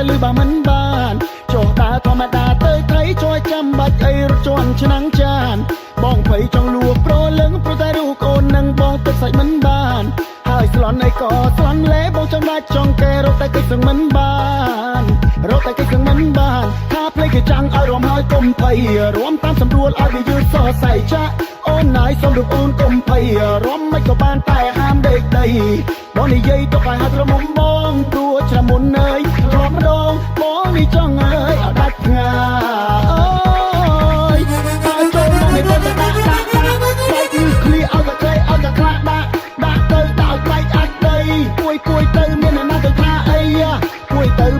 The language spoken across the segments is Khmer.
តែលឺបើមិនបានចុះតាធម្មតាទៅថៃជួយចាំបាច់អីរត់ជន់ឆ្នាំងចានបងភ័យចង់លួប្រលឹងព្រោះតែរូបកូននឹងបងទឹកសាច់មិនបានហើយស្លន់អីក៏ស្លន់លេបងចង់ដាច់ចង់កែរត់តែកិច្ចសឹងមិនបានរត់តែកិច្ចសឹងមិនបានថាភ្លេចគេចាំងឲ្យរំហើយកុំភ័យរួមតាមសម្រួលឲ្យវាយឺតសរសៃចាក់អូនណាយសុំរូបអូនកុំភ័យរំមិនក៏បានតែហាមដេកដីបងនិយាយទៅឲ្យហត់រមុំបងព្រោះឆ្នាំមុនអើយធ្លាប់ម្ដងបងនេះចង់អើយឲ្យដាច់ផ្ងាយតែចូលមកនេះទៅដាក់បែកនេះឃ្លីឲ្យតែខ្លីឲ្យតែខ្លាដាក់ទៅដាក់បែកអាចដីពួយទៅមានអ្នកណាទៅថាអី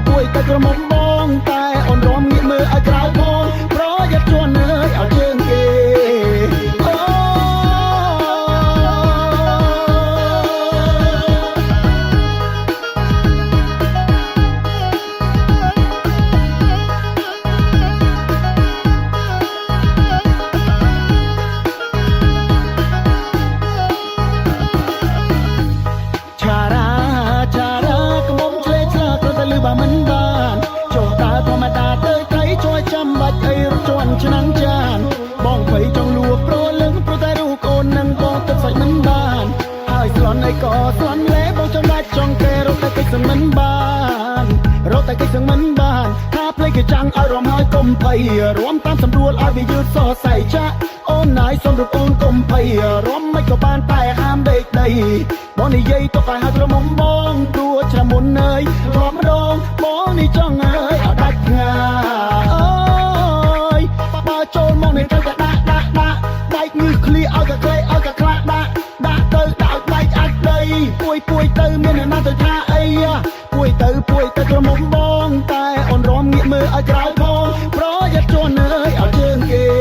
ពួយទៅក្រមុំបងតែអូនរំងាកមើលឲ្យក្រៅផងប្រយ័ត្នជន់អើយឲ្យជើងគេបើមិនបានចុះតាធម្មតាទៅថៃជួយចាំបាច់អីរត់ជន់ឆ្នាំងចានបងភ័យចង់លួប្រលឹងព្រោះតែរូបកូននឹងបងទឹកសាច់មិនបានហើយស្លន់អីក៏ស្លន់លេបងចង់ដាច់ចង់កែរត់តែកិច្ចសឹងមិនបានរត់តែកិច្ចសឹងមិនបានថាភ្លេចគេចាំងឲ្យរំហើយកុំភ័យរួមតាមសម្រួលឲ្យវាយឺតសរសៃចាក់អូនណាយសុំរូបអូនកុំភ័យរំមិនក៏បានតែហាមដេកដីបងនិយាយទៅឲ្យហត់រមុំបងព្រោះឆ្នាំមុនអើយធ្លាប់ម្ដងបងនេះចង់អើយឲ្យដាច់ផ្ងាយបើចូលមកនេះត្រូវតែដាក់បែកងឺឃ្លីឲ្យតែខ្លីឲ្យតែខ្លាដាក់ទៅដាក់ឲ្យបែកអាចដីពួយទៅមានអ្នកណាទៅថាអីពួយទៅក្រមុំបងតែអូនរំងាកមើលឲ្យក្រៅផងប្រយ័ត្នជន់អើយឲ្យជើងគេ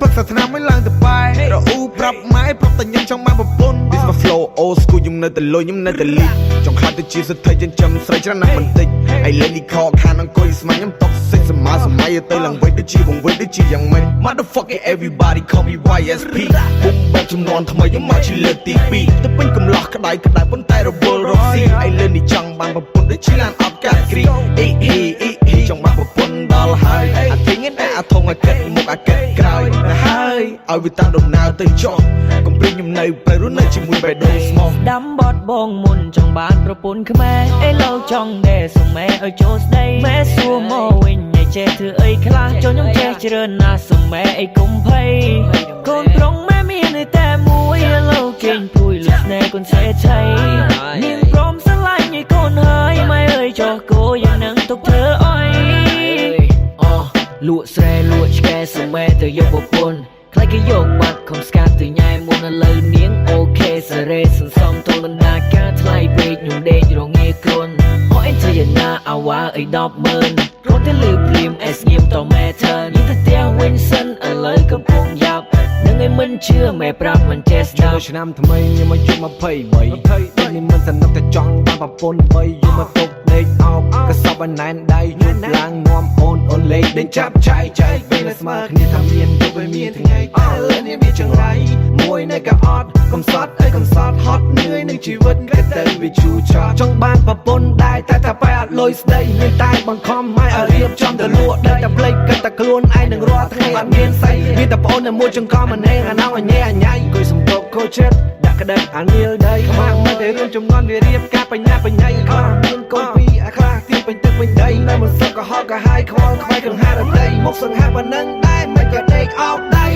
ផឹកសាសនាមិនឡើងទៅបែរអ៊ូប្រាប់ម៉ែប្រាប់តែញ៉ាំចង់បានប្រពន្ធ This my flow old school ខ្ញុំនៅតែលុយខ្ញុំនៅតែលីចង់ខ្លាចទៅជាសិទ្ធិចិញ្ចឹមស្រីច្រើនណាស់បន្តិចឯលេលីខខានអង្គុយស្មាញខ្ញុំតបសិចសម័យទៅឡើងវិញទៅជាវងវិញទៅជាយ៉ាងម៉េច Motherfucking everybody call me YSP ពុំបែបចំនួនថ្មីខ្ញុំមកជាលើកទី2ទៅពេញកំឡោះក្តៅប៉ុន្តែរវល់រកស៊ីឯលើនេះចង់បានប្រពន្ធដូចជាឡានអត់កាត់គ្រីអ៊ីចង់បានប្រពន្ធដល់ហើយអាទិញឯអាធំអាកិតមុខអាកិតក្រោយណាហើយឲ្យវាតាមដំណើរទៅចុះកុំព្រៀងខ្ញុំនៅពេលរស់នៅជាមួយបេះដូងស្មោះដាំបត់បងមុនចង់បានប្រពន្ធខ្មែរអេឡូចង់ដែរសុំម៉ែឲ្យចូលស្ដីម៉ែសួរមកវិញឲ្យចេះធ្វើអីខ្លះចូលខ្ញុំចេះច្រើនណាស់សុំម៉ែអីកុំភ័យកូនប្រុងម៉ែមានតែមួយអេឡូគេងព្រួយលុះស្នេហ៍កូនសេឆៃនាងព្រមស្រឡាញ់ឲ្យកូនហើយម៉ែអើយចោះគោយ៉ាងនឹងទុកធ្វើអុយលក់ស្រែលក់ឆ្កែសុំម៉ែទៅយកប្រពន្ធខ្លាចគេយកបាត់ខំស្កាត់ទៅញ៉ែមុនឥឡូវនាងអូខេសរេសន្សំទលនាការថ្លៃពេកខ្ញុំដេករងាគ្រុនអអេនទៅយ៉ាងណាអាវ៉ាអី100000រត់ទៅលឺព្រាមអេស្ងៀមតម៉ែធើញទៅផ្ទះវិញសិនឥឡូវកំពុងយ៉ាប់នឹងឲ្យមិនជឿម៉ែប្រាប់មិនចេះស្ដាប់ឆ្នាំថ្មីខ្ញុំមកយុ23នេះមិនសំណឹកតែចង់បានប្រពន្ធ3យកមកទុកលេខអោបកសបអណែនដៃយប់ឡើងងំអូនលេខដេញចាប់ចៃពេលស្មើគ្នាថាមានទៅពេលមានថ្ងៃនេះមានចង្រៃមួយនៅក៏អត់កំសត់អើយកំសត់ហត់នឿយនឹងជីវិតក៏ទៅវាជូរចត់ចង់បានប្រពន្ធដែរតែបែរអត់លុយស្ដីមានតែបង្ខំម៉ែឲ្យរៀបចំទៅលក់ដែរតែផ្លេចគិតតែខ្លួនឯងនឹងរាល់ថ្ងៃអត់មានស្អីមានតែប្អូនតែមួយចង្កំម្នាក់អាណងអញ៉ែអញ៉ៃគួយសំពប់ខូចចិត្តដាក់ក្តឹបអានីលដីខ្មាស់មិនតែរួមចំនួនវារៀបការបញ្ញាខ្លះមានកូនពីអាខ្លះទីពេញទឹកពេញដីនៅមិនសុខក៏ហកក៏ហាយខ្វល់ខ្វាយកង្ហារដីមកសង្ហាប៉ុណ្ណឹងដែរមិនក៏ដេកអោបដៃ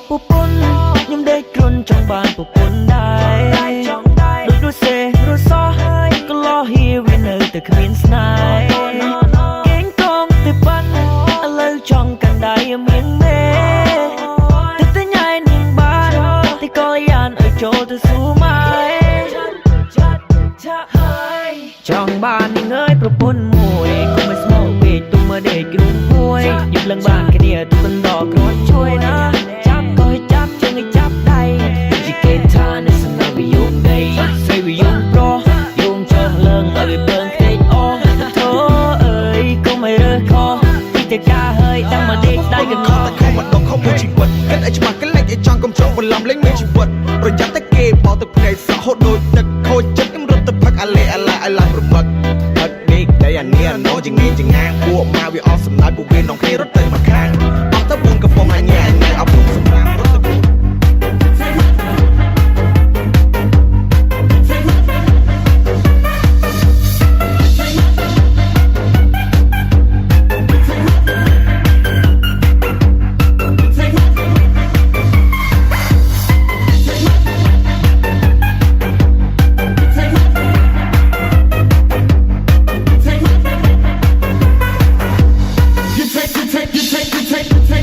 ប្រពន្ធខ្ញុំដេកគ្រុនចង់បានប្រពន្ធដែរដូចរស់សេរស់សោះកន្លោះហៀវានៅតែគ្មានស្នេហ៍គេងកងទៅប៉ាន់ឥឡូវចង់កាន់ដៃមានមេទឹកតែញ៉ៃនាងបានទីកលយ៉ានឲ្យចូលទៅស៊ូម៉ែចង់បាននាងអើយប្រពន្ធមួយកុំឲ្យស្មោកពេកទុំមកដេកគ្រុនមួយយប់ឡើងបានគ្នាទៅមិនដកគ្រាន់ជួយណាចាប់ជើងឲ្យចាប់ដៃជាគេថានៅសំណាវាយងដីស្រីវាយងប្រុសយងចើឡើងឲ្យវាបើងខ្ទេចអស់ធោអើយកុំឲ្យរើសខុសពីតែការហើយតាំងមកដេកដៃកណ្ដោខំមកដងខំមួយជីវិតគិតឲ្យច្បាស់កលិចឲ្យចង់កុំចង់បន្លំលេងមួយជីវិតប្រយ័ត្នតែគេបោកទឹកភ្នែកសោះហូតដូចទឹកខូចចិត្តខ្ញុំរត់ទៅផឹកអាឡេអាឡាប្រមឹកផឹកដេកតែអានេះណូចងាងពួកមកវាអស់សំណាយពួកវានងគ្នារត់ទៅមកខាងអត់ទៅបួនកំប៉ុងអញ៉ែអពុកសម្រាប់រត់ទៅYou take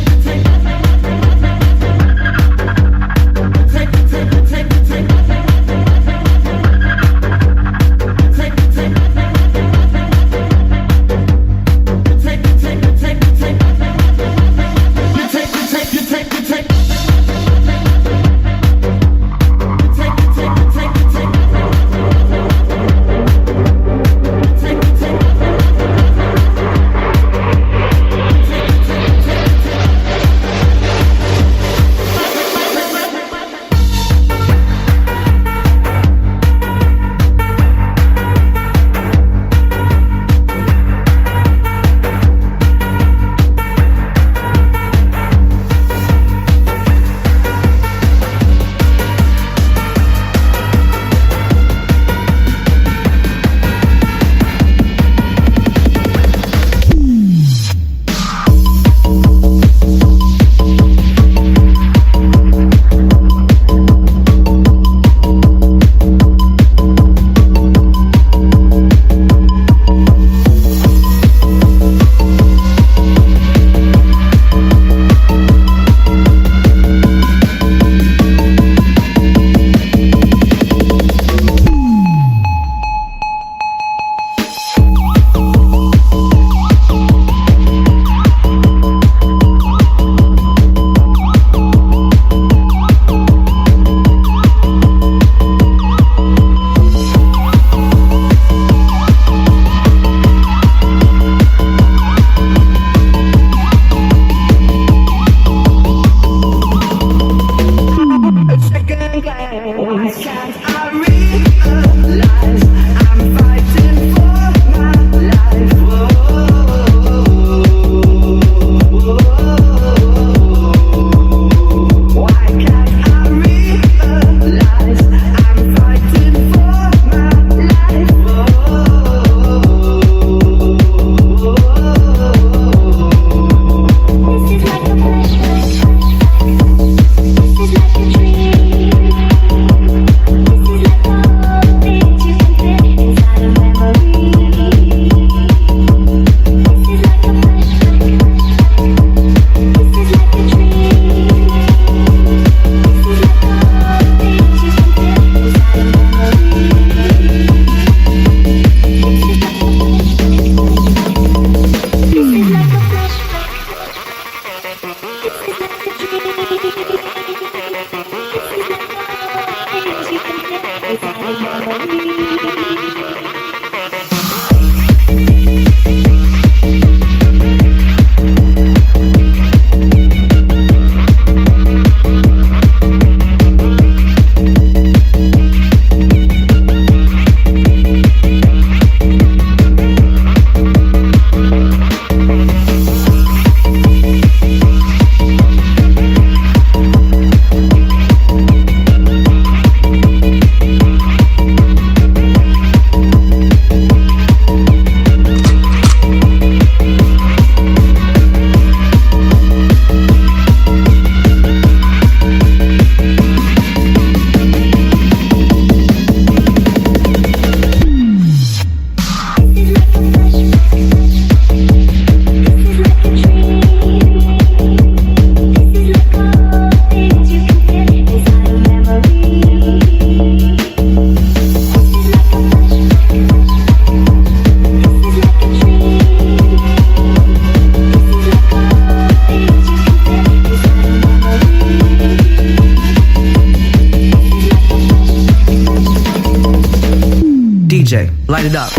DJ, light it up.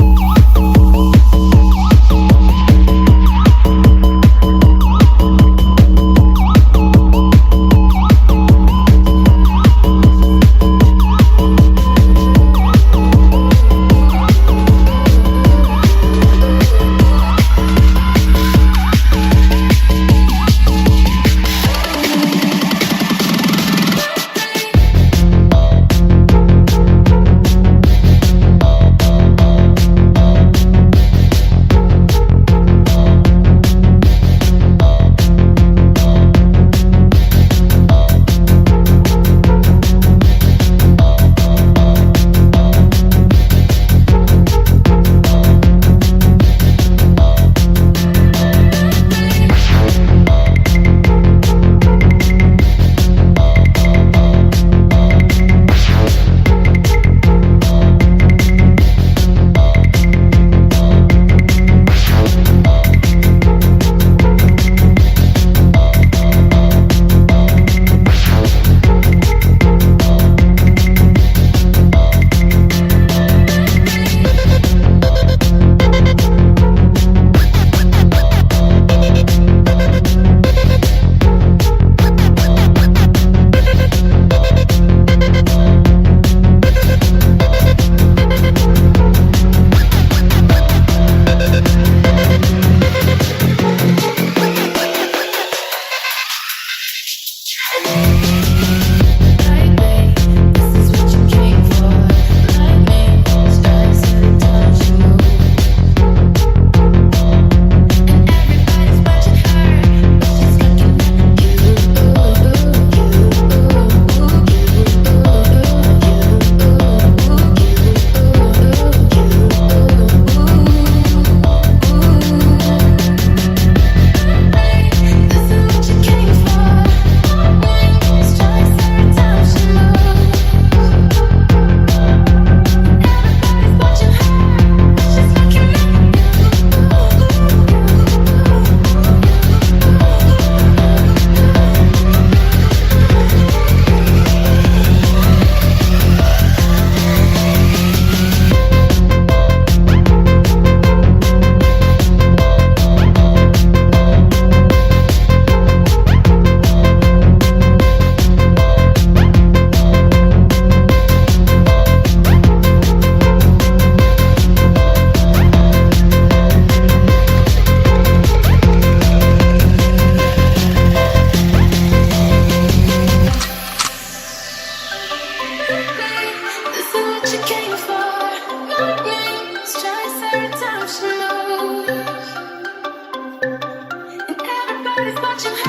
Everybody's watching.